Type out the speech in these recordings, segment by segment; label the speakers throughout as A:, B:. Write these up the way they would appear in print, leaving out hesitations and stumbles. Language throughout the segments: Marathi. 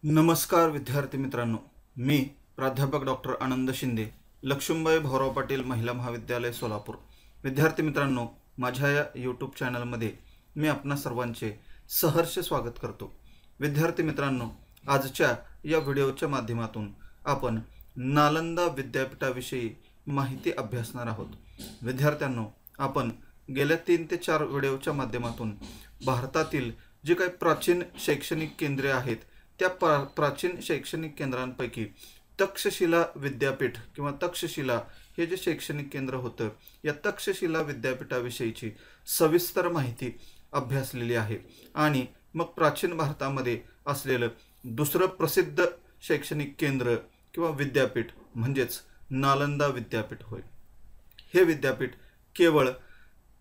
A: नमस्कार विद्यार्थी मित्रांनो, मी प्राध्यापक डॉक्टर आनंद शिंदे, लक्ष्मीबाई भाऊराव पाटील महिला महाविद्यालय सोलापूर. विद्यार्थी मित्रांनो, माझ्या या यूट्यूब चॅनलमध्ये मी आपणा सर्वांचे सहर्ष स्वागत करतो. विद्यार्थी मित्रांनो, आजच्या या व्हिडिओच्या माध्यमातून आपण नालंदा विद्यापीठाविषयी माहिती अभ्यासणार आहोत. विद्यार्थ्यांनो, आपण गेल्या 3 ते 4 व्हिडिओच्या माध्यमातून भारतातील जे काही प्राचीन शैक्षणिक केंद्रे आहेत त्या प्राचीन शैक्षणिक केंद्रांपैकी तक्षशिला विद्यापीठ किंवा तक्षशिला हे जे शैक्षणिक केंद्र होतं, या तक्षशिला विद्यापीठाविषयीची सविस्तर माहिती अभ्यासलेली आहे. आणि मग प्राचीन भारतामध्ये असलेलं दुसरं प्रसिद्ध शैक्षणिक केंद्र किंवा विद्यापीठ म्हणजेच नालंदा विद्यापीठ होय. हे विद्यापीठ केवळ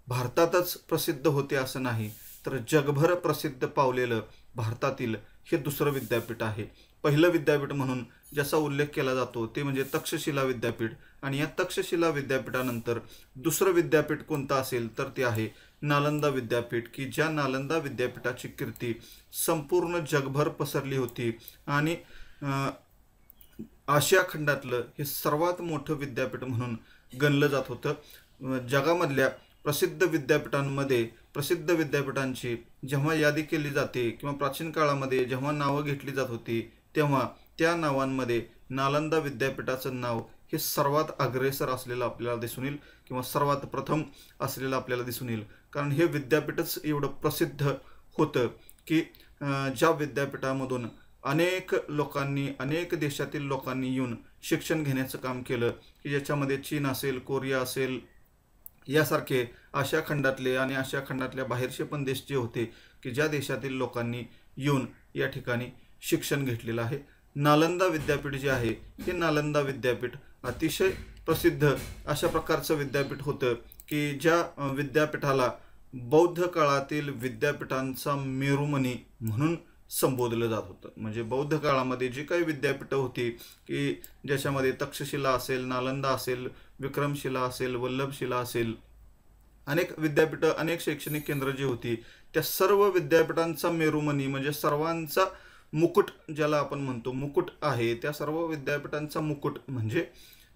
A: भारतातच प्रसिद्ध होते असं नाही, तर जगभर प्रसिद्ध पावलेलं भारतातील हे दुसरं विद्यापीठ आहे. पहिलं विद्यापीठ म्हणून ज्याचा उल्लेख केला जातो ते म्हणजे तक्षशिला विद्यापीठ, आणि या तक्षशिला विद्यापीठानंतर दुसरं विद्यापीठ कोणतं असेल तर ते आहे नालंदा विद्यापीठ, की ज्या नालंदा विद्यापीठाची कीर्ती संपूर्ण जगभर पसरली होती आणि आशिया खंडातलं हे सर्वात मोठं विद्यापीठ म्हणून गणलं जात होतं. जगामधल्या प्रसिद्ध विद्यापीठांमध्ये प्रसिद्ध विद्यापीठांची जेव्हा यादी केली जाते किंवा प्राचीन काळामध्ये जेव्हा नावं घेतली जात होती, तेव्हा त्या नावांमध्ये नालंदा विद्यापीठाचं नाव हे सर्वात अग्रेसर असलेलं आपल्याला दिसून येईल किंवा सर्वात प्रथम असलेलं आपल्याला दिसून येईल. कारण हे विद्यापीठच एवढं प्रसिद्ध होतं की ज्या विद्यापीठामधून अनेक लोकांनी, अनेक देशातील लोकांनी येऊन शिक्षण घेण्याचं काम केलं, की ज्याच्यामध्ये चीन असेल, कोरिया असेल, यासारखे आशिया खंडातले आणि आशिया खंडातल्या बाहेरचे पण देश जे होते की ज्या देशातील लोकांनी येऊन या ठिकाणी शिक्षण घेतलेलं आहे. नालंदा विद्यापीठ जे आहे हे नालंदा विद्यापीठ अतिशय प्रसिद्ध अशा प्रकारचं विद्यापीठ होतं की ज्या विद्यापीठाला बौद्ध काळातील विद्यापीठांचा मेरुमणी म्हणून संबोधलं जात होतं. म्हणजे बौद्ध काळामध्ये जी काही विद्यापीठं होती की ज्याच्यामध्ये तक्षशिला असेल, नालंदा असेल, विक्रमशिला असेल, वल्लभशिला असेल, अनेक विद्यापीठं, अनेक शैक्षणिक केंद्र जी होती त्या सर्व विद्यापीठांचा मेरुमणी म्हणजे सर्वांचा मुकुट ज्याला आपण म्हणतो मुकुट आहे, त्या सर्व विद्यापीठांचा मुकुट म्हणजे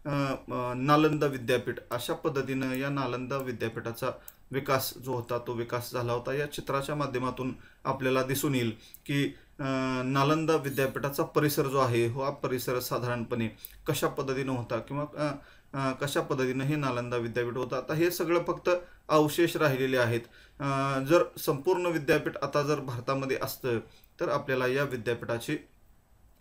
A: नालंदा विद्यापीठ. अशा पद्धतीनं या नालंदा विद्यापीठाचा विकास जो होता तो विकास झाला होता. या चित्राच्या माध्यमातून आपल्याला दिसून येईल की नालंदा विद्यापीठाचा परिसर जो आहे हा परिसर साधारणपणे कशा पद्धतीनं होता किंवा कशा पद्धतीनं हे नालंदा विद्यापीठ होतं. आता हे सगळं फक्त अवशेष राहिलेले आहेत. जर संपूर्ण विद्यापीठ आता जर भारतामध्ये असतं तर आपल्याला या विद्यापीठाची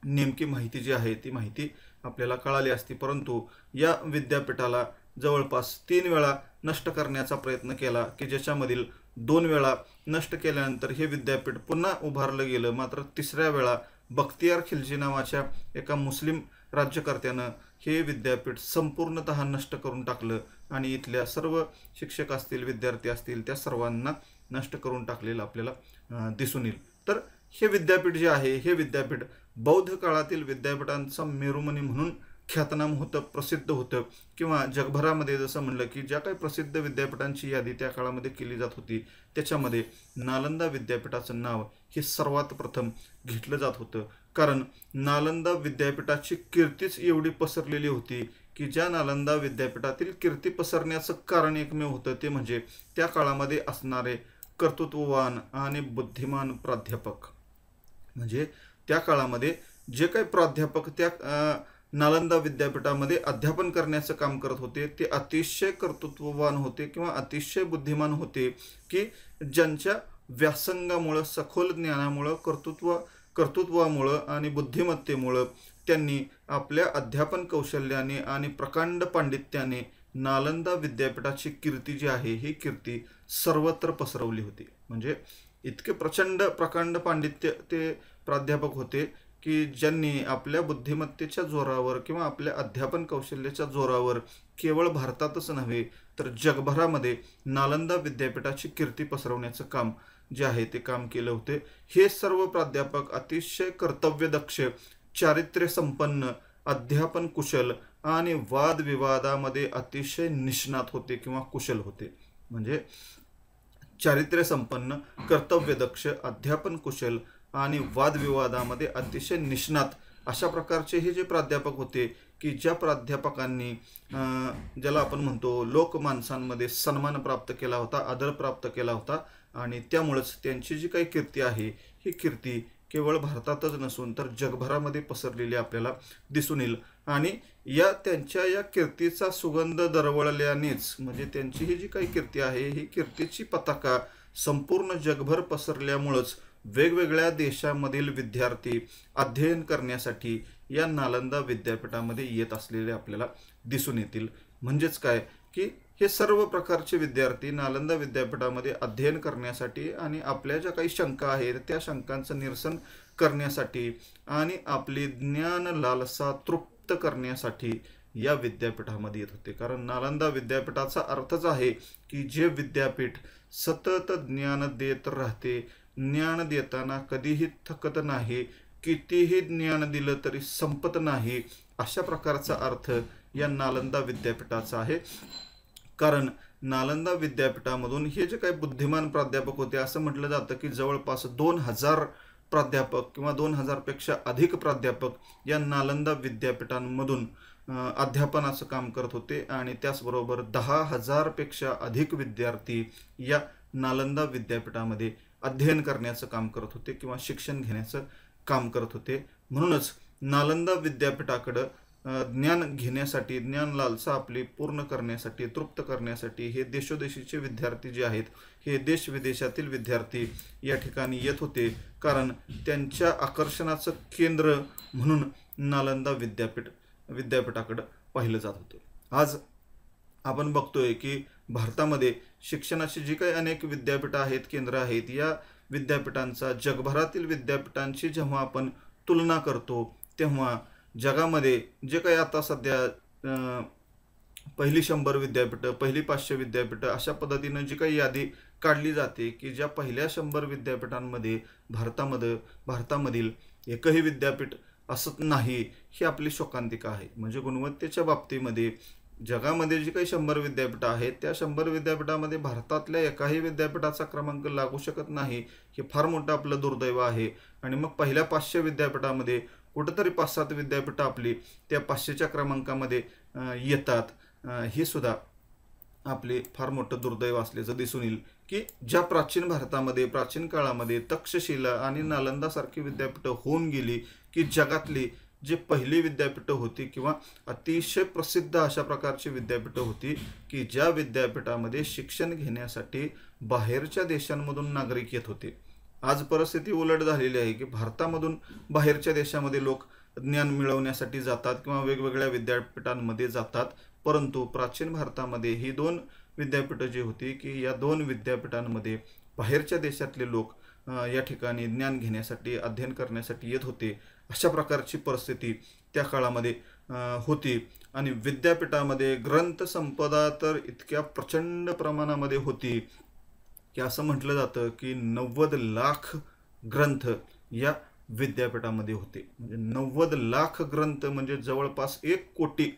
A: नेमकी माहिती जी आहे ती माहिती आपल्याला कळाली असती. परंतु या विद्यापीठाला जवळपास 3 वेळा नष्ट करण्याचा प्रयत्न केला, की ज्याच्यामधील 2 वेळा नष्ट केल्यानंतर हे विद्यापीठ पुन्हा उभारलं गेलं. मात्र 3ऱ्या वेळा बख्तियार खिलजी नावाच्या एका मुस्लिम राज्यकर्त्यानं हे विद्यापीठ संपूर्णतः नष्ट करून टाकलं आणि इथल्या सर्व शिक्षक असतील, विद्यार्थी असतील, त्या सर्वांना नष्ट करून टाकलेलं आपल्याला दिसून येईल. तर हे विद्यापीठ जे आहे हे विद्यापीठ बौद्ध काळातील विद्यापीठांचा मेरुमणी म्हणून ख्यातनाम होतं, प्रसिद्ध होतं. किंवा जगभरामध्ये जसं म्हणलं की ज्या काही प्रसिद्ध विद्यापीठांची यादी त्या काळामध्ये केली जात होती त्याच्यामध्ये नालंदा विद्यापीठाचं नाव हे सर्वात प्रथम घेतलं जात होतं. कारण नालंदा विद्यापीठाची कीर्तीच एवढी पसरलेली होती की ज्या नालंदा विद्यापीठातील कीर्ती पसरण्याचं कारण एकमेव होतं ते म्हणजे त्या काळामध्ये असणारे कर्तृत्ववान आणि बुद्धिमान प्राध्यापक. म्हणजे त्या काळामध्ये जे काही प्राध्यापक त्या नालंदा विद्यापीठामध्ये अध्यापन करण्याचं काम करत होते ते अतिशय कर्तृत्ववान होते किंवा अतिशय बुद्धिमान होते, की ज्यांच्या व्यासंगामुळं, सखोल ज्ञानामुळं, कर्तृत्वामुळं आणि बुद्धिमत्तेमुळं त्यांनी आपल्या अध्यापन कौशल्याने आणि प्रकांड पांडित्याने नालंदा विद्यापीठाची कीर्ती जी आहे ही कीर्ती सर्वत्र पसरवली होती. म्हणजे इतके प्रकांड पांडित्य ते प्राध्यापक होते की ज्यांनी आपल्या बुद्धिमत्तेच्या जोरावर किंवा आपल्या अध्यापन कौशल्याच्या जोरावर केवळ भारतातच नव्हे तर जगभरामध्ये नालंदा विद्यापीठाची कीर्ती पसरवण्याचं काम जे आहे ते काम केलं होते. हे सर्व प्राध्यापक अतिशय कर्तव्यदक्ष, चारित्र्य संपन्न, अध्यापन कुशल आणि वादविवादामध्ये अतिशय निष्णात होते किंवा कुशल होते. म्हणजे चारित्र्य संपन्न, कर्तव्यदक्ष, अध्यापन कुशल आणि वादविवादामध्ये अतिशय निष्णात अशा प्रकारचे हे जे प्राध्यापक होते की ज्या प्राध्यापकांनी ज्याला आपण म्हणतो लोकमानसांमध्ये सन्मान प्राप्त केला होता, आदर प्राप्त केला होता, आणि त्यामुळेच त्यांची जी काही कीर्ती आहे ही कीर्ती केवळ भारतातच नसून तर जगभरामध्ये पसरलेली आपल्याला दिसून येईल. आणि त्यांच्या या कीर्तीचा सुगंध दरवळल्यानेच म्हणजे त्यांची ही जी काही कीर्ती आहे ही कीर्तीची पताका संपूर्ण जगभर पसरल्यामुळंच वेगवेगळ्या देशामधील विद्यार्थी अध्ययन करण्यासाठी या नालंदा विद्यापीठामध्ये येत असलेले आपल्याला दिसून येतील. म्हणजेच काय की हे सर्व प्रकारचे विद्यार्थी नालंदा विद्यापीठामध्ये अध्ययन करण्यासाठी आणि आपल्या ज्या काही शंका आहेत त्या शंकांचं निरसन करण्यासाठी आणि आपली ज्ञान लालसा तृप्त करण्यासाठी या विद्यापीठामध्ये येत होते. कारण नालंदा विद्यापीठाचा अर्थच आहे की जे विद्यापीठ सतत ज्ञान देत राहते, ज्ञान देताना कधीही थकत नाही, कितीही ज्ञान दिलं तरी संपत नाही, अशा प्रकारचा अर्थ या नालंदा विद्यापीठाचा आहे. कारण नालंदा विद्यापीठामधून हे जे काही बुद्धिमान प्राध्यापक होते असं म्हटलं जातं की जवळपास 2000 प्राध्यापक किंवा 2000पेक्षा अधिक प्राध्यापक या नालंदा विद्यापीठांमधून अध्यापनाचं काम करत होते आणि त्याचबरोबर 10,000पेक्षा अधिक विद्यार्थी या नालंदा विद्यापीठामध्ये अध्ययन करण्याचं काम करत होते किंवा शिक्षण घेण्याचं काम करत होते. म्हणूनच नालंदा विद्यापीठाकडं ज्ञान घेण्यासाठी, ज्ञान लालसा आपली पूर्ण करण्यासाठी, तृप्त करण्यासाठी हे देशोदेशीचे विद्यार्थी जे आहेत हे देश विदेशातील विद्यार्थी या ठिकाणी येत होते. कारण त्यांच्या आकर्षणाचं केंद्र म्हणून नालंदा विद्यापीठाकडं पाहिलं जात होतं. आज आपण बघतोय की भारतामध्ये शिक्षणाची जी काही अनेक विद्यापीठं आहेत, केंद्र आहेत, या विद्यापीठांचा जगभरातील विद्यापीठांची जेव्हा आपण तुलना करतो तेव्हा जगामध्ये जे काही आता सध्या पहिली 100 विद्यापीठं, पहिली 500 विद्यापीठं अशा पद्धतीनं जी काही यादी काढली जाते की ज्या पहिल्या 100 विद्यापीठांमध्ये भारतामधील एकही विद्यापीठ असत नाही, ही आपली शोकांतिका आहे. म्हणजे गुणवत्तेच्या बाबतीमध्ये जगामध्ये जी काही 100 विद्यापीठं आहेत त्या 100 विद्यापीठामध्ये भारतातल्या एकाही विद्यापीठाचा क्रमांक लागू शकत नाही, हे फार मोठं आपलं दुर्दैव आहे. आणि मग पहिल्या 500 विद्यापीठामध्ये कुठंतरी 5-7 विद्यापीठं आपली त्या 500च्या क्रमांकामध्ये येतात. हे सुद्धा आपले फार मोठं दुर्दैव असल्याचं दिसून येईल की ज्या प्राचीन भारतामध्ये प्राचीन काळामध्ये तक्षशिला आणि नालंदासारखी विद्यापीठं होऊन गेली की जगातली जी पहिली विद्यापीठं होती किंवा अतिशय प्रसिद्ध अशा प्रकारची विद्यापीठं होती की ज्या विद्यापीठामध्ये शिक्षण घेण्यासाठी बाहेरच्या देशांमधून नागरिक येत होते. आज परिस्थिती उलट झालेली आहे की भारतामधून बाहेरच्या देशामध्ये लोक ज्ञान मिळवण्यासाठी जातात किंवा वेगवेगळ्या विद्यापीठांमध्ये जातात. परंतु प्राचीन भारतामध्ये ही 2 विद्यापीठं जी होती की या 2 विद्यापीठांमध्ये बाहेरच्या देशातले लोक या ठिकाणी ज्ञान घेण्यासाठी, अध्ययन करण्यासाठी येत होते. अशा प्रकारची परिस्थिती त्या काळामध्ये होती. आणि विद्यापीठामध्ये ग्रंथसंपदा तर इतक्या प्रचंड प्रमाणामध्ये होती की असं म्हटलं जातं की 90 लाख ग्रंथ या विद्यापीठामध्ये होते. म्हणजे 90 लाख ग्रंथ म्हणजे जवळपास 1 कोटी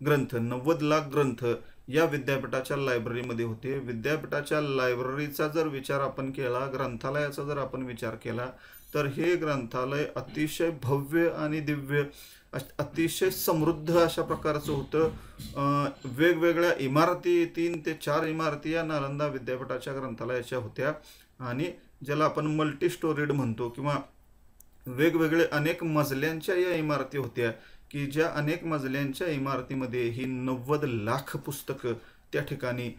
A: ग्रंथ, 90 लाख ग्रंथ या विद्यापीठाच्या लायब्ररीमध्ये होते. विद्यापीठाच्या लायब्ररीचा जर विचार आपण केला, ग्रंथालयाचा जर आपण विचार केला तर हे ग्रंथालय अतिशय भव्य आणि दिव्य, अतिशय समृद्ध अशा प्रकारचं होतं. वेगवेगळ्या इमारती, 3 ते 4 इमारती या नालंदा विद्यापीठाच्या ग्रंथालयाच्या होत्या. आणि ज्याला आपण मल्टी स्टोरीड म्हणतो किंवा वेगवेगळे अनेक मजल्यांच्या या इमारती होत्या की ज्या अनेक मजल्यांच्या इमारतीमध्ये ही 90 लाख पुस्तकं त्या ठिकाणी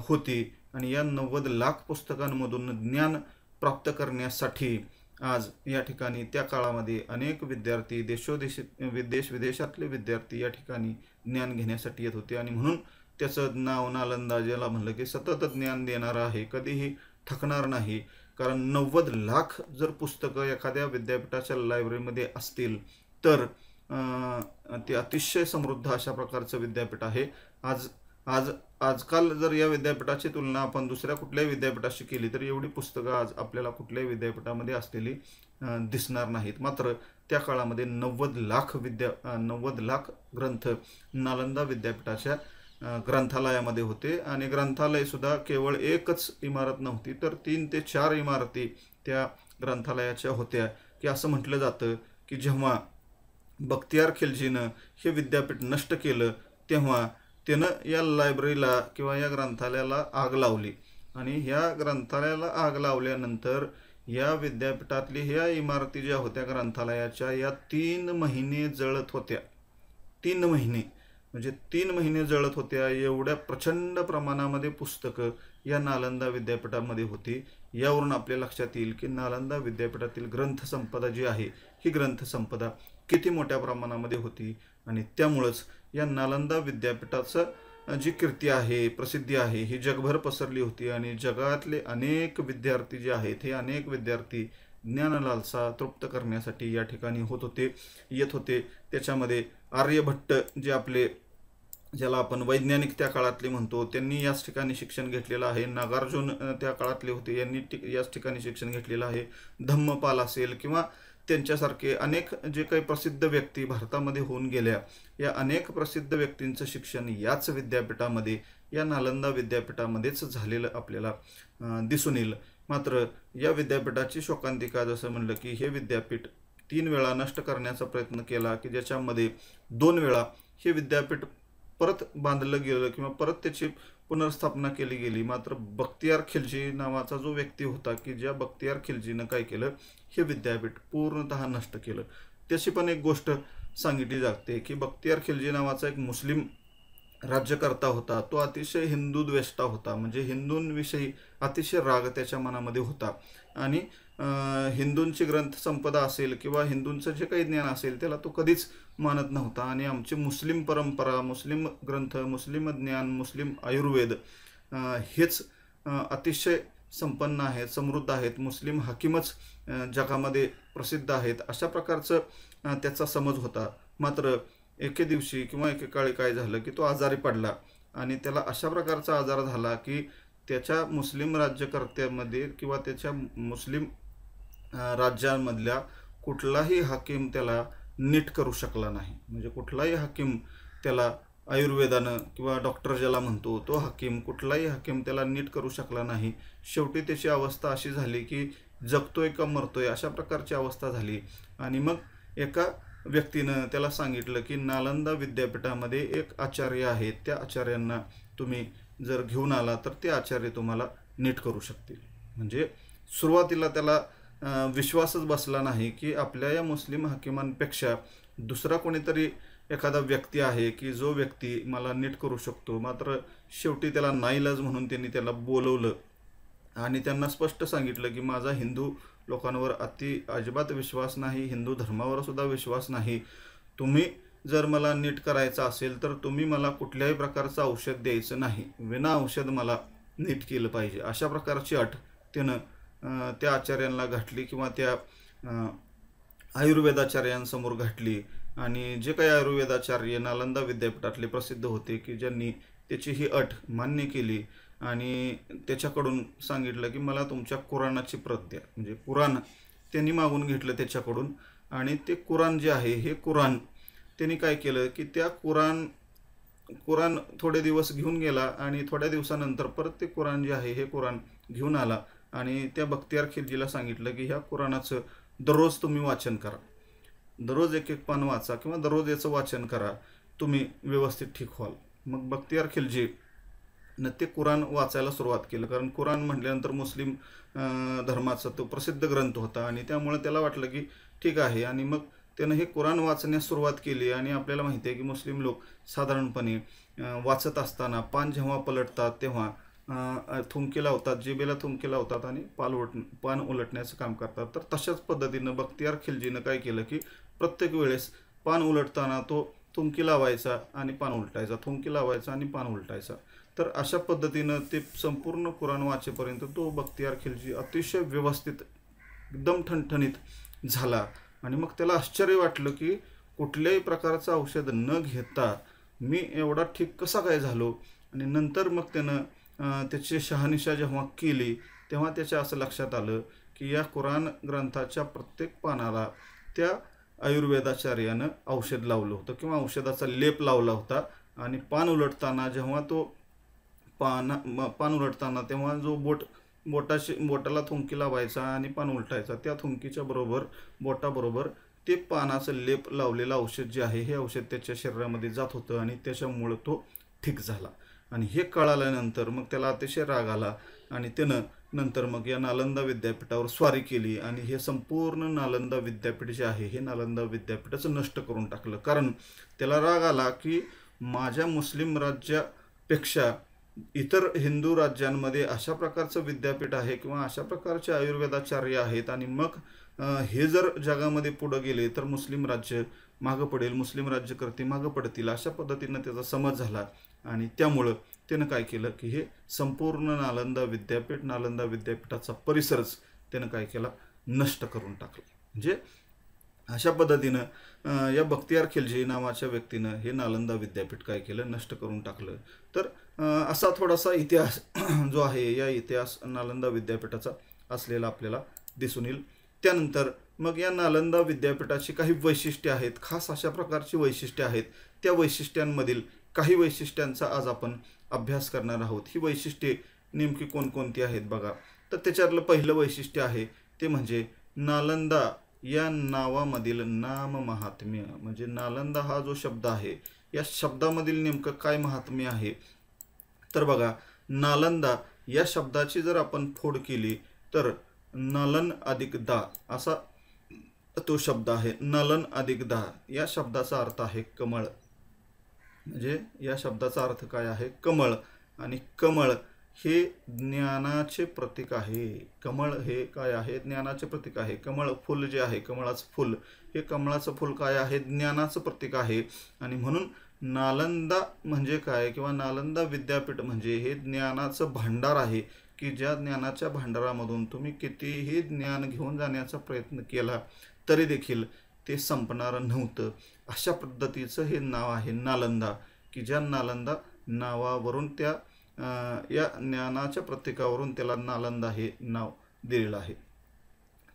A: होती. आणि या 90 लाख पुस्तकांमधून ज्ञान प्राप्त करण्यासाठी आज या ठिकाणी त्या काळामध्ये अनेक विद्यार्थी देश-विदेशातले विद्यार्थी या ठिकाणी ज्ञान घेण्यासाठी येत होते. आणि म्हणून त्याचं नाव नालंदा, ज्याला म्हणलं की सतत ज्ञान देणारं आहे, कधीही थकणार नाही. कारण 90 लाख जर पुस्तकं एखाद्या विद्यापीठाच्या लायब्ररीमध्ये असतील तर ते अतिशय समृद्ध अशा प्रकारचं विद्यापीठ आहे. आजकाल जर या विद्यापीठाची तुलना आपण दुसऱ्या कुठल्याही विद्यापीठाशी केली तर एवढी पुस्तकं आज आपल्याला कुठल्याही विद्यापीठामध्ये असलेली दिसणार नाहीत. मात्र त्या काळामध्ये 90 लाख ग्रंथ नालंदा विद्यापीठाच्या ग्रंथालयामध्ये होते. आणि ग्रंथालय सुद्धा केवळ एकच इमारत नव्हती तर 3 ते 4 इमारती त्या ग्रंथालयाच्या होत्या, की असं म्हटलं जातं की जेव्हा बख्तियार खिलजीनं हे विद्यापीठ नष्ट केलं तेव्हा त्यानं या लायब्ररीला किंवा या ग्रंथालयाला आग लावली आणि ह्या ग्रंथालयाला आग लावल्यानंतर या विद्यापीठातली ह्या इमारती ज्या होत्या ग्रंथालयाच्या या 3 महिने जळत होत्या. 3 महिने म्हणजे 3 महिने जळत होत्या. एवढ्या प्रचंड प्रमाणामध्ये पुस्तकं या नालंदा विद्यापीठामध्ये होती. यावरून आपल्या लक्षात येईल की नालंदा विद्यापीठातील ग्रंथसंपदा जी आहे ही ग्रंथसंपदा किती मोठ्या प्रमाणामध्ये होती आणि त्यामुळंच या नालंदा विद्यापीठाचं जी कीर्ती आहे, प्रसिद्धी आहे ही जगभर पसरली होती आणि जगातले अनेक विद्यार्थी जे आहेत हे अनेक विद्यार्थी ज्ञानलालसा तृप्त करण्यासाठी या ठिकाणी येत होते. त्याच्यामध्ये आर्यभट्ट जे आपले ज्याला आपण वैज्ञानिक त्या काळातले म्हणतो त्यांनी याच ठिकाणी शिक्षण घेतलेलं आहे. नागार्जुन त्या काळातले होते, यांनी याच ठिकाणी शिक्षण घेतलेलं आहे. धम्मपाल असेल किंवा त्यांच्यासारखे अनेक जे काही प्रसिद्ध व्यक्ती भारतामध्ये होऊन गेल्या, या अनेक प्रसिद्ध व्यक्तींचं शिक्षण याच विद्यापीठामध्ये या नालंदा विद्यापीठामध्येच झालेलं आपल्याला दिसून येईल. मात्र या विद्यापीठाची शोकांतिका जसं म्हणलं की हे विद्यापीठ 3 वेळा नष्ट करण्याचा प्रयत्न केला की ज्याच्यामध्ये 2 वेळा हे विद्यापीठ परत बांधलं गेलं किंवा परत त्याची पुनर्स्थापना केली गेली. मात्र बख्तियार खिलजी नावाचा जो व्यक्ती होता की ज्या बख्तियार खिलजीनं काय केलं, हे विद्यापीठ पूर्णतः नष्ट केलं. त्याची पण एक गोष्ट सांगितली जाते की बख्तियार खिलजी नावाचा एक मुस्लिम राज्यकर्ता होता. तो अतिशय हिंदू द्वेष्टा होता, म्हणजे हिंदूंविषयी अतिशय राग त्याच्या मनामध्ये होता आणि हिंदूंची ग्रंथसंपदा असेल किंवा हिंदूंचं जे काही ज्ञान असेल त्याला तो कधीच मानत नव्हता आणि आमची मुस्लिम परंपरा, मुस्लिम ग्रंथ, मुस्लिम ज्ञान, मुस्लिम आयुर्वेद हेच अतिशय संपन्न आहेत, समृद्ध आहेत, मुस्लिम हाकीमच जगामध्ये प्रसिद्ध आहेत, अशा प्रकारचं त्याचा समज होता. मात्र एके दिवशी किंवा एकेकाळी काय झालं की तो आजारी पडला आणि त्याला अशा प्रकारचा आजार झाला की त्याच्या मुस्लिम राज्यकर्त्यामध्ये किंवा त्याच्या मुस्लिम राज्यांमधल्या कुठलाही हाकीम त्याला नीट करू शकला नाही. म्हणजे कुठलाही हाकीम त्याला आयुर्वेदानं किंवा डॉक्टर ज्याला म्हणतो तो हाकीम, कुठलाही हाकीम त्याला नीट करू शकला नाही. शेवटी त्याची अवस्था अशी झाली की जगतोय का मरतोय अशा प्रकारची अवस्था झाली आणि मग एका व्यक्तीनं त्याला सांगितलं की नालंदा विद्यापीठामध्ये एक आचार्य आहेत, त्या आचार्यांना तुम्ही जर घेऊन आला तर ते आचार्य तुम्हाला नीट करू शकतील. म्हणजे सुरुवातीला त्याला विश्वासच बसला नाही की आपल्या या मुस्लिम हाकिमांपेक्षा दुसरा कोणीतरी एखादा व्यक्ती आहे की जो व्यक्ती मला नीट करू शकतो. मात्र शेवटी त्याला नाईलाज म्हणून त्यांनी त्याला बोलवलं आणि त्यांना स्पष्ट सांगितलं की माझा हिंदू लोकांवर अजिबात विश्वास नाही, हिंदू धर्मावर सुद्धा विश्वास नाही. तुम्ही जर मला नीट करायचं असेल तर तुम्ही मला कुठल्याही प्रकारचं औषध द्यायचं नाही, विना औषध मला नीट केलं पाहिजे. अशा प्रकारची अट त्यानं त्या आचार्यांना घातली किंवा त्या आयुर्वेदाचार्यांसमोर घातली आणि जे काही आयुर्वेदाचार्य नालंदा विद्यापीठातले प्रसिद्ध होते की ज्यांनी त्याची ही अट मान्य केली आणि त्याच्याकडून सांगितलं की मला तुमच्या कुराणाची प्रत द्या. म्हणजे कुराण त्यांनी मागून घेतलं त्याच्याकडून आणि ते कुराण जे आहे हे कुराण त्यांनी काय केलं की त्या कुराण थोडे दिवस घेऊन गेला आणि थोड्या दिवसानंतर परत ते कुराण जे आहे हे कुराण घेऊन आला आणि त्या बख्तियार खिलजीला सांगितलं की ह्या कुराणाचं दररोज तुम्ही वाचन करा, दररोज एक एक पान वाचा किंवा दररोज याचं वाचन करा, तुम्ही व्यवस्थित ठीक व्हाल. मग बख्तियार खिलजी न ते कुराण वाचायला सुरुवात केलं, कारण कुराण म्हटल्यानंतर मुस्लिम धर्माचा तो प्रसिद्ध ग्रंथ होता आणि त्यामुळे त्याला वाटलं की ठीक आहे. आणि मग त्यानं हे कुराण वाचण्यास सुरुवात केली आणि आपल्याला माहिती आहे की मुस्लिम लोक साधारणपणे वाचत असताना पान जेव्हा पलटतात तेव्हा थुंकी लावतात, जिभेला थुंकी लावतात आणि पान उलटण्याचं काम करतात. तर तशाच पद्धतीनं बख्तियार खिलजीनं काय केलं की प्रत्येक वेळेस पान उलटताना तो थुंकी लावायचा आणि पान उलटायचा, थुंकी लावायचा आणि पान उलटायचा. तर अशा पद्धतीनं ते संपूर्ण कुराण वाचेपर्यंत तो बख्तियार खिलजी अतिशय व्यवस्थित एकदम ठणठणीत झाला आणि मग त्याला आश्चर्य वाटलं की कुठल्याही प्रकारचं औषध न घेता मी एवढा ठीक कसा काय झालो. आणि नंतर मग त्यानं त्याची शहानिशा जेव्हा केली तेव्हा त्याच्या असं लक्षात आलं की या कुराण ग्रंथाच्या प्रत्येक पानाला त्या आयुर्वेदाचार्यानं औषध लावलं होतं किंवा औषधाचा लेप लावला होता आणि पान उलटताना जेव्हा तो पान उलटताना तेव्हा जो बोट बोटाला थुंकी लावायचा आणि पान उलटायचा, त्या थुंकीच्या बरोबर बोटाबरोबर ते पानाचं लेप लावलेलं औषध जे आहे हे औषध त्याच्या शरीरामध्ये जात होतं आणि त्याच्यामुळं तो ठीक झाला. आणि हे कळाल्यानंतर मग त्याला अतिशय राग आला आणि त्यानं नंतर मग या नालंदा विद्यापीठावर स्वारी केली आणि हे संपूर्ण नालंदा विद्यापीठ जे आहे हे नालंदा विद्यापीठाचं नष्ट करून टाकलं. कारण त्याला राग आला की माझ्या मुस्लिम राज्यापेक्षा इतर हिंदू राज्यांमध्ये अशा प्रकारचं विद्यापीठ आहे किंवा अशा प्रकारचे आयुर्वेदाचार्य आहेत आणि मग हे जर जगामध्ये पुढं गेले तर मुस्लिम राज्य मागं पडेल, मुस्लिम राज्यकर्ते मागं पडतील, अशा पद्धतीनं त्याचा समज झाला. आणि त्यामुळं त्यानं काय केलं की हे संपूर्ण नालंदा विद्यापीठाचा परिसरच त्यानं काय केला, नष्ट करून टाकला. म्हणजे अशा पद्धतीनं या बख्तियार खिलजी नावाच्या व्यक्तीनं हे नालंदा विद्यापीठ काय केलं, नष्ट करून टाकलं. तर असा थोडासा इतिहास जो आहे या इतिहास नालंदा विद्यापीठाचा असलेला आपल्याला दिसून येईल. त्यानंतर मग या नालंदा विद्यापीठाची काही वैशिष्ट्ये आहेत, खास अशा प्रकारची वैशिष्ट्ये आहेत. त्या वैशिष्ट्यांमधील काही वैशिष्ट्यांचा आज आपण अभ्यास करणार आहोत. ही वैशिष्ट्ये नेमकी कोणकोणती आहेत बघा. तर त्याच्यातलं पहिलं वैशिष्ट्य आहे ते म्हणजे नालंदा या नावामधील नाम महात्म्य. म्हणजे नालंदा हा जो शब्द आहे या शब्दामधील नेमकं काय महात्म्य आहे. तर बघा, नालंदा या शब्दाची जर आपण फोड केली तर नलन अधिक दा असा तो शब्द आहे. नलन अधिक दा या शब्दाचा अर्थ आहे कमळ. म्हणजे या शब्दाचा अर्थ काय आहे, कमळ. आणि कमळ हे ज्ञानाचे प्रतीक आहे. कमळ हे काय आहे, ज्ञानाचे प्रतीक आहे. कमळ फुल जे आहे, कमळाचं फुल, हे कमळाचं फुल काय आहे, ज्ञानाचं प्रतीक आहे. आणि म्हणून नालंदा म्हणजे काय, किंवा नालंदा विद्यापीठ म्हणजे हे ज्ञानाचं भांडार आहे की ज्या ज्ञानाच्या भांडारामधून तुम्ही कितीही ज्ञान घेऊन जाण्याचा प्रयत्न केला तरी देखील ते संपणार नव्हतं. अशा पद्धतीचं हे नाव आहे नालंदा, की ज्या नालंदा नावावरून त्या या ज्ञानाच्या प्रतीकावरून त्याला नालंदा हे नाव दिलेलं आहे.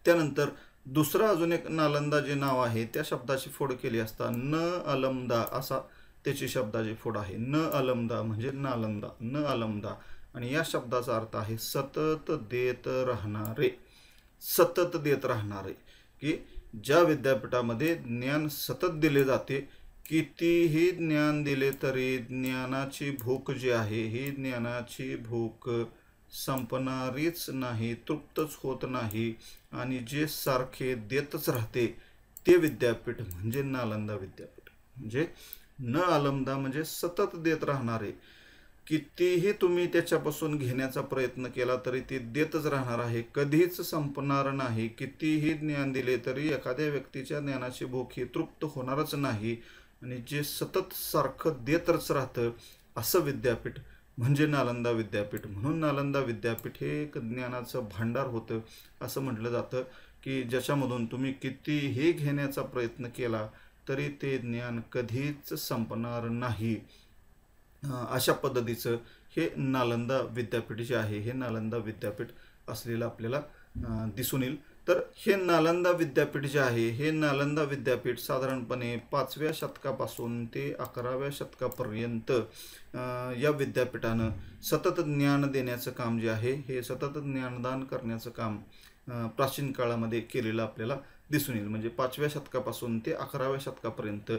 A: त्यानंतर दुसरं अजून एक नालंदा जे नाव आहे त्या शब्दाची फोड केली असता न अलमदा असा त्याची शब्दाची फोड आहे. न अलमदा म्हणजे नालंदा, न अलमदा. आणि या शब्दाचा अर्थ आहे सतत देत राहणारे. सतत देत राहणारे, की ज्या विद्यापीठामध्ये ज्ञान सतत दिले जाते, कितीही ज्ञान दिले तरी ज्ञानाची भूक जी आहे ही ज्ञानाची भूक संपणारीच नाही, तृप्तच होत नाही. आणि जे सारखे देतच राहते ते विद्यापीठ म्हणजे नालंदा विद्यापीठ. म्हणजे न अलमदा म्हणजे सतत देत राहणारे. कितीही तुम्ही त्याच्यापासून घेण्याचा प्रयत्न केला तरी ते देतच राहणार आहे, कधीच संपणार नाही. कितीही ज्ञान दिले तरी एखाद्या व्यक्तीच्या ज्ञानाची भूक ही तृप्त होणारच नाही. आणि जे सतत सारखं देतच राहतं असं विद्यापीठ म्हणजे नालंदा विद्यापीठ. म्हणून नालंदा विद्यापीठ हे एक ज्ञानाचं भांडार होतं असं म्हटलं जातं, की ज्याच्यामधून तुम्ही कितीही घेण्याचा प्रयत्न केला तरी ते ज्ञान कधीच संपणार नाही. अशा पद्धतीचं हे नालंदा विद्यापीठ जे आहे हे नालंदा विद्यापीठ असलेलं आपल्याला दिसून येईल. तर हे नालंदा विद्यापीठ जे आहे हे नालंदा विद्यापीठ साधारणपणे 5व्या शतकापासून ते 11व्या शतकापर्यंत या विद्यापीठानं सतत ज्ञान देण्याचं काम जे आहे हे सतत ज्ञानदान करण्याचं काम प्राचीन काळामध्ये केलेलं आपल्याला दिसून येईल. म्हणजे 5व्या शतकापासून ते 11व्या शतकापर्यंत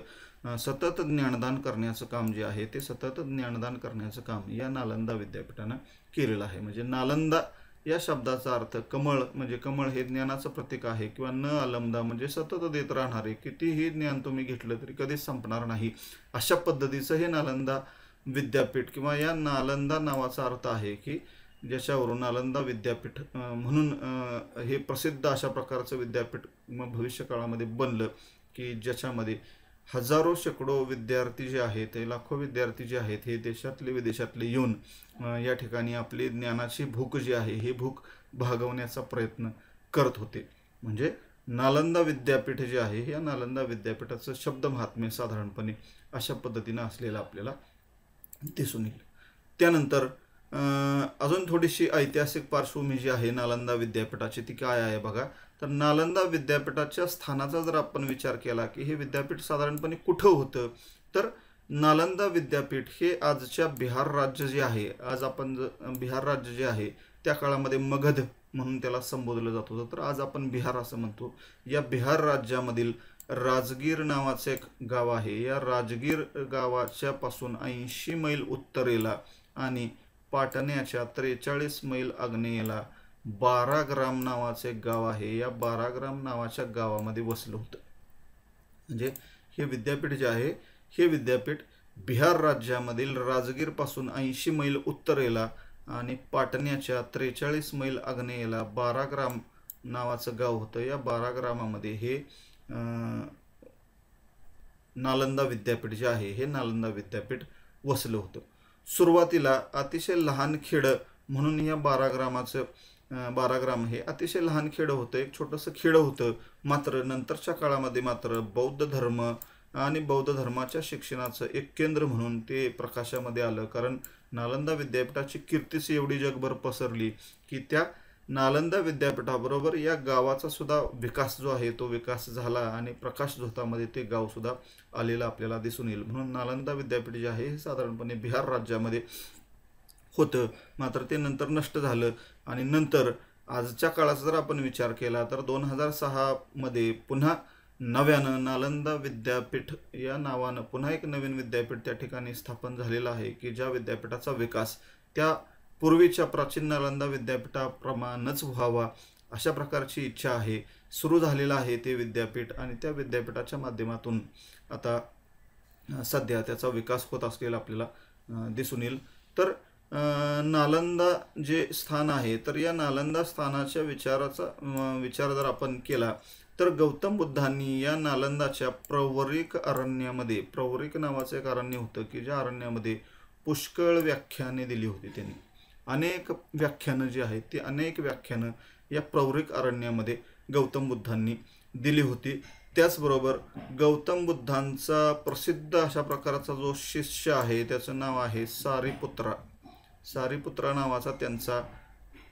A: सतत ज्ञानदान करण्याचं काम जे आहे ते सतत ज्ञानदान करण्याचं काम या नालंदा विद्यापीठानं केलेलं आहे. म्हणजे नालंदा या शब्दाचा अर्थ कमळ, म्हणजे कमळ हे ज्ञानाचं प्रतीक आहे. किंवा न अलमदा म्हणजे सतत देत राहणारे, कितीही ज्ञान तुम्ही घेतलं तरी कधीच संपणार नाही. अशा पद्धतीचं हे नालंदा विद्यापीठ किंवा या नालंदा नावाचा अर्थ आहे, की ज्याच्यावरून नालंदा विद्यापीठ म्हणून हे प्रसिद्ध अशा प्रकारचं विद्यापीठ मग भविष्यकाळामध्ये बनलं, की ज्याच्यामध्ये हजारो शेकडो विद्यार्थी जे आहेत, लाखो विद्यार्थी जे आहेत हे देशातले विदेशातले येऊन या ठिकाणी आपली ज्ञानाची भूक जी आहे ही भूक भागवण्याचा प्रयत्न करत होते. म्हणजे नालंदा विद्यापीठ जे आहे या नालंदा विद्यापीठाचं शब्द महात्म्य साधारणपणे अशा पद्धतीनं असलेलं आपल्याला दिसून येईल. त्यानंतर अजून थोडीशी ऐतिहासिक पार्श्वभूमी जी आहे नालंदा विद्यापीठाची ती काय आहे बघा. तर नालंदा विद्यापीठाच्या स्थानाचा जर आपण विचार केला की हे विद्यापीठ साधारणपणे कुठं होतं, तर नालंदा विद्यापीठ हे आजच्या बिहार राज्य जे आहे, आज आपण बिहार राज्य जे आहे त्या काळामध्ये मगध म्हणून त्याला संबोधलं जात होतं. तर आज आपण बिहार असं म्हणतो. या बिहार राज्यामधील राजगीर नावाचं एक गाव आहे. या राजगीर गावाच्या पासून 80 मैल उत्तरेला आणि पाटण्याच्या 43 मैल आग्नेयेला 12 ग्राम नावाचे एक गाव आहे. या 12 ग्राम नावाच्या गावामध्ये वसलं होतं. म्हणजे हे विद्यापीठ जे आहे, हे विद्यापीठ बिहार राज्यामधील राजगीर पासून 80 मैल उत्तरेला आणि पाटण्याच्या 43 मैल आग्नेयेला 12 ग्राम नावाचं गाव होतं. या 12 ग्रामामध्ये हे नालंदा विद्यापीठ जे आहे, हे नालंदा विद्यापीठ वसलं होतं. सुरुवातीला अतिशय लहान खेडं म्हणून या 12 ग्राम हे अतिशय लहान खेडं होतं, एक छोटंसं खेडं होतं. मात्र नंतरच्या काळामध्ये मात्र बौद्ध धर्म आणि बौद्ध धर्माच्या शिक्षणाचं एक केंद्र म्हणून ते प्रकाशामध्ये आलं. कारण नालंदा विद्यापीठाची कीर्तीच एवढी जगभर पसरली की त्या नालंदा विद्यापीठाबरोबर या गावाचा सुद्धा विकास जो आहे तो विकास झाला आणि प्रकाशझोतामध्ये ते गाव सुद्धा आलेलं आपल्याला दिसून येईल. म्हणून नालंदा विद्यापीठ जे आहे हे साधारणपणे बिहार राज्यामध्ये होतं. मात्र ते नंतर नष्ट झालं आणि नंतर आजच्या काळाचा जर आपण विचार केला तर 2006 मध्ये पुन्हा नव्यानं नालंदा विद्यापीठ या नावानं पुन्हा एक नवीन विद्यापीठ त्या ठिकाणी स्थापन झालेलं आहे की ज्या विद्यापीठाचा विकास त्या पूर्वीच्या प्राचीन नालंदा विद्यापीठाप्रमाणेच व्हावा अशा प्रकारची इच्छा आहे. सुरू झालेलं आहे ते विद्यापीठ आणि त्या विद्यापीठाच्या माध्यमातून आता सध्या त्याचा विकास होत असलेला आपल्याला दिसून येईल. तर नालंदा जे स्थान आहे, तर या नालंदा स्थानाच्या विचार जर आपण केला तर गौतम बुद्धांनी या नालंदाच्या प्रवरिक अरण्यामध्ये, प्रवरिक नावाचं एक अरण्य होतं की ज्या अरण्यामध्ये पुष्कळ व्याख्याने दिली होती. त्यांनी अनेक व्याख्यानं जी आहेत ती अनेक व्याख्यानं या प्रवरिक अरण्यामध्ये गौतम बुद्धांनी दिली होती. त्याचबरोबर गौतम बुद्धांचा प्रसिद्ध अशा प्रकारचा जो शिष्य आहे त्याचं नाव आहे सारिपुत्रा. सारिपुत्रा नावाचा त्यांचा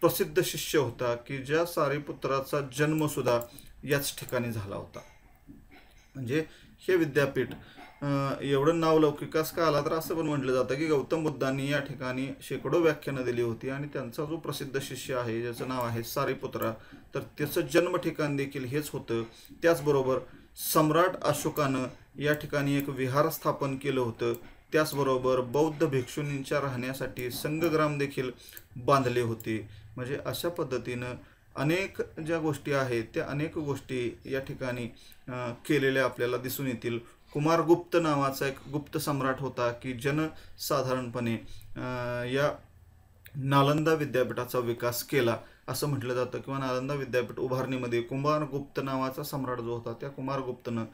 A: प्रसिद्ध शिष्य होता की ज्या सारिपुत्राचा जन्मसुद्धा याच ठिकाणी झाला होता. म्हणजे हे विद्यापीठ एवढं नावलौकिकास का आला तर असं पण म्हटलं जातं की गौतम बुद्धांनी या ठिकाणी शेकडो व्याख्यानं दिली होती आणि त्यांचा जो प्रसिद्ध शिष्य आहे ज्याचं नाव आहे सारिपुत्रा, तर त्याचं जन्म ठिकाण देखील हेच होतं. त्याचबरोबर सम्राट अशोकानं या ठिकाणी एक विहार स्थापन केलं होतं. त्याचबरोबर बौद्ध भिक्षुनींच्या राहण्यासाठी संघग्राम देखील बांधले होते. म्हणजे अशा पद्धतीनं अनेक ज्या गोष्टी आहेत त्या अनेक गोष्टी या ठिकाणी केलेल्या आपल्याला दिसून येतील. कुमारगुप्त नावाचा एक गुप्त सम्राट होता की ज्यानं साधारणपणे या नालंदा विद्यापीठाचा विकास केला असं म्हटलं जातं. किंवा नालंदा विद्यापीठ उभारणीमध्ये कुमारगुप्त नावाचा सम्राट जो होता त्या कुमारगुप्तनं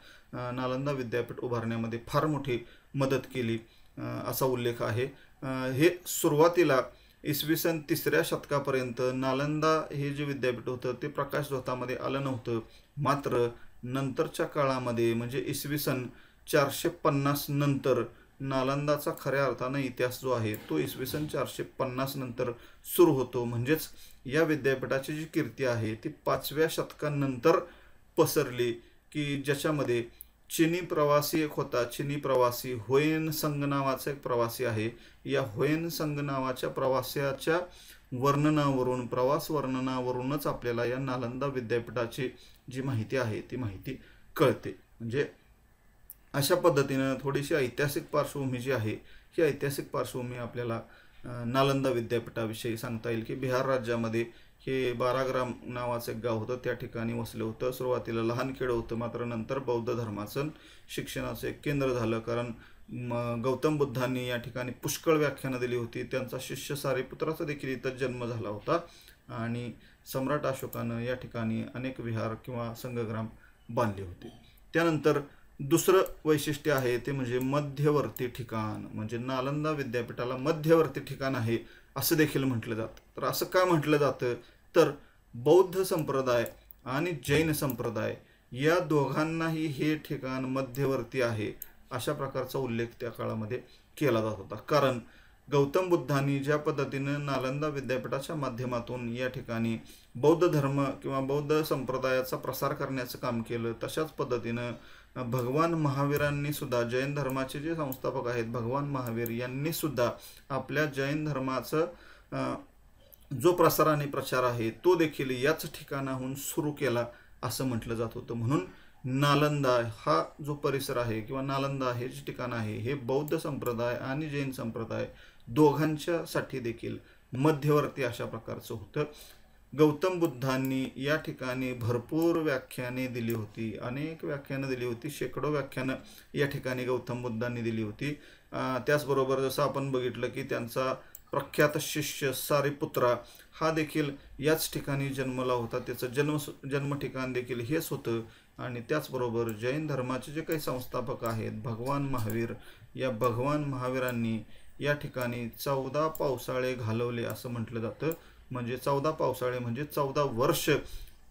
A: नालंदा विद्यापीठ उभारण्यामध्ये फार मोठी मदत केली असा उल्लेख आहे. हे सुरुवातीला इसवी सन 3ऱ्या शतकापर्यंत नालंदा हे जे विद्यापीठ होतं ते प्रकाशझोतामध्ये आलं नव्हतं. मात्र नंतरच्या काळामध्ये म्हणजे इसवी सन 450 नंतर नालंदाचा खऱ्या अर्थानं इतिहास जो आहे तो इसवी सन 450 नंतर सुरू होतो. म्हणजेच या विद्यापीठाची जी कीर्ती आहे ती 5व्या शतकानंतर पसरली की ज्याच्यामध्ये चीनी प्रवासी एक होता. चीनी प्रवासी हुएन संग नावाचा एक प्रवासी आहे. या हुएन संग नावाच्या प्रवासाच्या वर्णनावरून, प्रवास वर्णनावरूनच आपल्याला या नालंदा विद्यापीठाची जी माहिती आहे ती माहिती कळते. म्हणजे अशा पद्धतीनं थोडीशी ऐतिहासिक पार्श्वभूमी जी आहे ही ऐतिहासिक पार्श्वभूमी आपल्याला नालंदा विद्यापीठाविषयी सांगता येईल की बिहार राज्यामध्ये हे 12 ग्राम नावाचं एक गाव होतं, त्या ठिकाणी वसलं होतं. सुरुवातीला लहान खेडं होतं, मात्र नंतर बौद्ध धर्माचं शिक्षणाचं एक केंद्र झालं. कारण गौतम बुद्धांनी या ठिकाणी पुष्कळ व्याख्यानं दिली होती. त्यांचा शिष्य सारिपुत्राचा देखील इथं जन्म झाला होता आणि सम्राट अशोकानं या ठिकाणी अनेक विहार किंवा संघग्राम बांधले होते. त्यानंतर दुसरं वैशिष्ट्य आहे ते म्हणजे मध्यवर्ती ठिकाण. म्हणजे नालंदा विद्यापीठाला मध्यवर्ती ठिकाण आहे असं देखील म्हटलं जातं. तर असं का म्हटलं जातं तर बौद्ध संप्रदाय आणि जैन संप्रदाय या दोघांनाही हे ठिकाण मध्यवर्ती आहे अशा प्रकारचा उल्लेख त्या काळामध्ये केला जात होता. कारण गौतम बुद्धांनी ज्या पद्धतीनं नालंदा विद्यापीठाच्या माध्यमातून या ठिकाणी बौद्ध धर्म किंवा बौद्ध संप्रदायाचा प्रसार करण्याचं काम केलं, तशाच पद्धतीनं भगवान महावीरांनी सुद्धा, जैन धर्माचे जे संस्थापक आहेत भगवान महावीर यांनी सुद्धा आपल्या जैन धर्माचं जो प्रसार आणि प्रचार आहे तो देखील याच ठिकाणाहून सुरू केला असं म्हटलं जात होतं. म्हणून नालंदा हा जो परिसर आहे किंवा नालंदा हे जे ठिकाण आहे हे बौद्ध संप्रदाय आणि जैन संप्रदाय दोघांच्यासाठी देखील मध्यवर्ती अशा प्रकारचं होतं. गौतम बुद्धांनी या ठिकाणी भरपूर व्याख्याने दिली होती, अनेक व्याख्यानं दिली होती, शेकडो व्याख्यानं या ठिकाणी गौतम बुद्धांनी दिली होती. त्याचबरोबर जसं आपण बघितलं की त्यांचा प्रख्यात शिष्य सारिपुत्रा हा देखील याच ठिकाणी जन्मला होता, त्याचं जन्म ठिकाण देखील हेच होतं. आणि त्याचबरोबर जैन धर्माचे जे काही संस्थापक आहेत भगवान महावीर, या भगवान महावीरांनी या ठिकाणी 14 पावसाळे घालवले असं म्हटलं जातं. म्हणजे 14 पावसाळे म्हणजे 14 वर्ष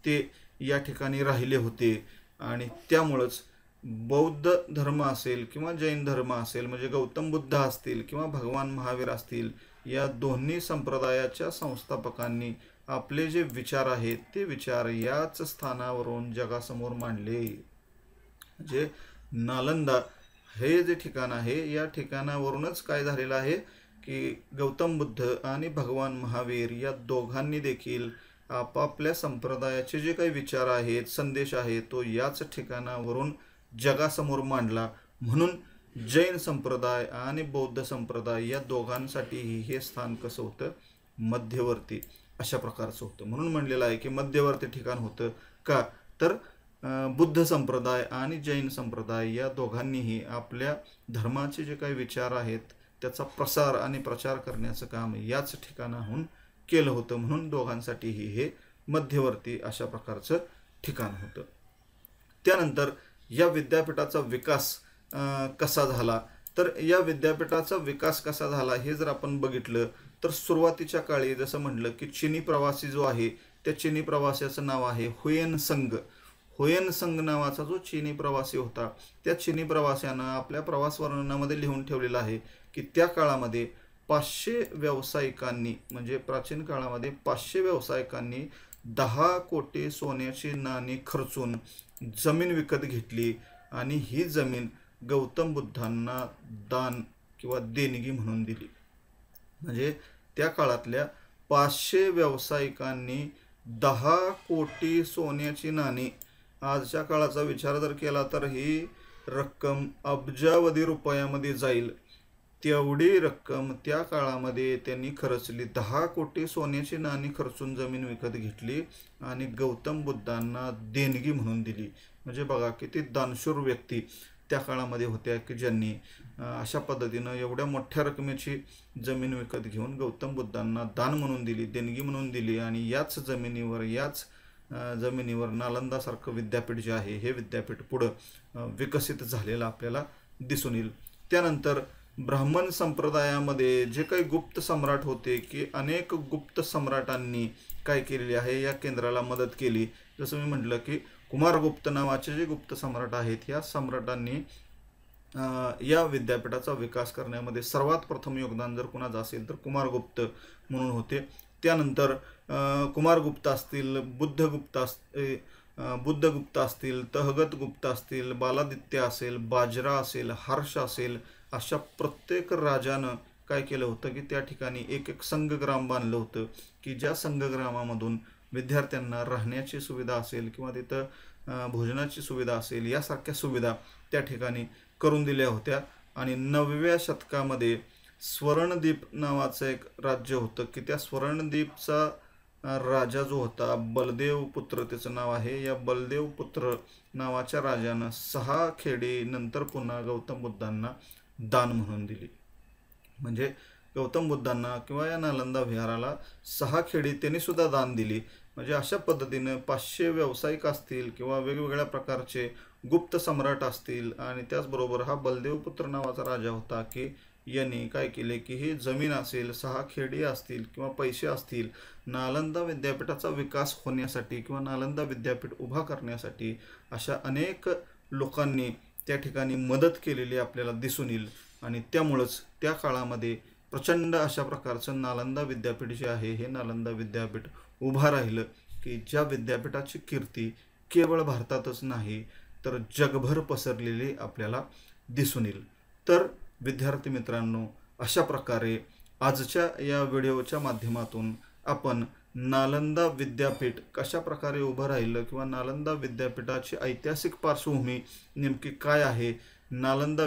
A: ते या ठिकाणी राहिले होते. आणि त्यामुळंच बौद्ध धर्म असेल किंवा जैन धर्म असेल, म्हणजे गौतम बुद्ध असतील किंवा भगवान महावीर असतील, या दोन्ही संप्रदायाच्या संस्थापकांनी आपले जे विचार आहेत ते विचार याच स्थानावरून जगासमोर मांडले. म्हणजे नालंदा हे जे ठिकाण आहे या ठिकाणावरूनच काय झालेलं आहे की गौतम बुद्ध आणि भगवान महावीर या दोघांनी देखील आपापल्या संप्रदायाचे जे काही विचार आहेत, संदेश आहे, तो याच ठिकाणावरून जगासमोर मांडला. म्हणून जैन संप्रदाय आणि बौद्ध संप्रदाय या दोघांसाठीही हे स्थान कसं होतं, मध्यवर्ती अशा प्रकारचं होतं. म्हणून म्हणलेलं आहे की मध्यवर्ती ठिकाण होतं. का तर बुद्ध संप्रदाय आणि जैन संप्रदाय या दोघांनीही आपल्या धर्माचे जे काही विचार आहेत त्याचा प्रसार आणि प्रचार करण्याचं काम याच ठिकाणाहून केलं होतं. म्हणून दोघांसाठीही हे मध्यवर्ती अशा प्रकारचं ठिकाण होतं. त्यानंतर या विद्यापीठाचा विकास कसा झाला, तर या विद्यापीठाचा विकास कसा झाला हे जर आपण बघितलं तर सुरुवातीच्या काळी जसं म्हटलं की चीनी प्रवासी जो आहे त्या चीनी प्रवाशाचं नाव आहे हुयेन संग. हुयेन संग नावाचा जो चीनी प्रवासी होता त्या चीनी प्रवाशानं आपल्या प्रवास वर्णनामध्ये लिहून ठेवलेलं आहे की त्या काळामध्ये 500 व्यावसायिकांनी, म्हणजे प्राचीन काळामध्ये 500 व्यावसायिकांनी 10 कोटी सोन्याची नाणी खर्चून जमीन विकत घेतली आणि ही जमीन गौतम बुद्धांना दान किंवा देणगी म्हणून दिली. म्हणजे त्या काळातल्या 500 व्यावसायिकांनी 10 कोटी सोन्याची नाणी, आजच्या काळाचा विचार जर केला तर ही रक्कम अब्जावधी रुपयामध्ये जाईल. तेवढी रक्कम त्या काळामध्ये त्यांनी खर्चली. 10 कोटी सोन्याची नाणी खर्चून जमीन विकत घेतली आणि गौतम बुद्धांना देणगी म्हणून दिली. म्हणजे बघा किती दानशूर व्यक्ती त्या काळामध्ये होत्या की ज्यांनी अशा पद्धतीनं एवढ्या मोठ्या रकमेची जमीन विकत घेऊन गौतम बुद्धांना दान म्हणून दिली, देणगी म्हणून दिली. आणि याच जमिनीवर नालंदासारखं विद्यापीठ जे आहे हे विद्यापीठ पुढं विकसित झालेलं आपल्याला दिसून येईल. त्यानंतर ब्राह्मण संप्रदायामध्ये जे काही गुप्त सम्राट होते की अनेक गुप्त सम्राटांनी काय केलेले आहे, या केंद्राला मदत केली. जसं मी म्हटलं की कुमारगुप्त नावाचे जे गुप्त सम्राट आहेत या सम्राटांनी या विद्यापीठाचा विकास करण्यामध्ये सर्वात प्रथम योगदान जर कुणाचं असेल तर कुमारगुप्त म्हणून होते. त्यानंतर कुमारगुप्त असतील, बुद्धगुप्त असतील, तहगत गुप्त असतील, बालादित्य असेल, बाजरा असेल, हर्ष असेल, अशा प्रत्येक राजानं काय केलं होतं की त्या ठिकाणी एक संघग्राम बांधलं होतं की ज्या संघग्रामामधून विद्यार्थ्यांना राहण्याची सुविधा असेल किंवा तिथं भोजनाची सुविधा असेल यासारख्या सुविधा त्या ठिकाणी करून दिल्या होत्या. आणि 9व्या शतकामध्ये स्वर्णद्वीप नावाचं एक राज्य होतं की त्या स्वर्णद्वीपचा राजा जो होता बलदेव पुत्र त्याचं नाव आहे, या बलदेव पुत्र नावाच्या राजानं 6 खेडी नंतर पुन्हा गौतम बुद्धांना दान म्हणून दिली. म्हणजे गौतम बुद्धांना किंवा या नालंदा विहाराला 6 खेडी त्यांनी सुद्धा दान दिली. म्हणजे अशा पद्धतीनं 500 व्यावसायिक असतील किंवा वेगवेगळ्या प्रकारचे गुप्त सम्राट असतील आणि त्याचबरोबर हा बलदेवपुत्र नावाचा राजा होता की यांनी काय केले की ही जमीन असेल, 6 खेडी असतील किंवा पैसे असतील, नालंदा विद्यापीठाचा विकास होण्यासाठी किंवा नालंदा विद्यापीठ उभा करण्यासाठी अशा अनेक लोकांनी त्या ठिकाणी मदत केलेली आपल्याला दिसून येईल. आणि त्यामुळंच त्या काळामध्ये प्रचंड अशा प्रकारचं नालंदा विद्यापीठ जे आहे हे नालंदा विद्यापीठ उभा राहिलं की ज्या विद्यापीठाची कीर्ती केवळ भारतातच नाही तर जगभर पसरलेली आपल्याला दिसून येईल. तर विद्यार्थी मित्रांनो, अशा प्रकारे आजच्या या व्हिडिओच्या माध्यमातून आपण नालंदा विद्यापीठ कशा प्रकारे उभं राहिलं किंवा नालंदा विद्यापीठाची ऐतिहासिक पार्श्वभूमी नेमकी काय आहे, नालंदा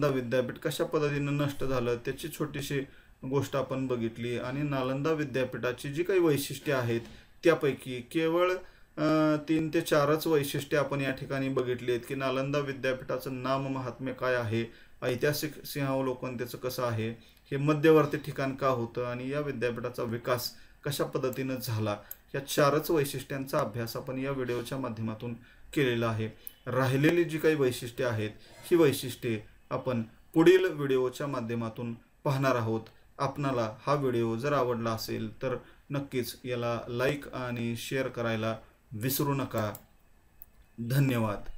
A: विद्यापीठ कशा पद्धतीनं नष्ट झालं त्याची छोटीशी गोष्ट आपण बघितली आणि नालंदा विद्यापीठाची जी काही वैशिष्ट्ये आहेत त्यापैकी केवळ 3 ते 4च वैशिष्ट्ये आपण या ठिकाणी बघितली आहेत की नालंदा विद्यापीठाचं नाम महात्म्य काय आहे, ऐतिहासिक सिंहावलोकन त्याचं कसं आहे, हे मध्यवर्ती ठिकाण का होतं आणि या विद्यापीठाचा विकास कशा पद्धतीनं झाला, या 4च वैशिष्ट्यांचा अभ्यास आपण या व्हिडिओच्या माध्यमातून केलेला आहे. राहिलेली जी काही वैशिष्ट्ये आहेत ही वैशिष्ट्ये आपण पुढील व्हिडिओच्या माध्यमातून पाहणार आहोत. आपणाला हा व्हिडिओ जर आवडला असेल तर नक्कीच याला लाईक आणि शेअर करायला विसरू नका. धन्यवाद.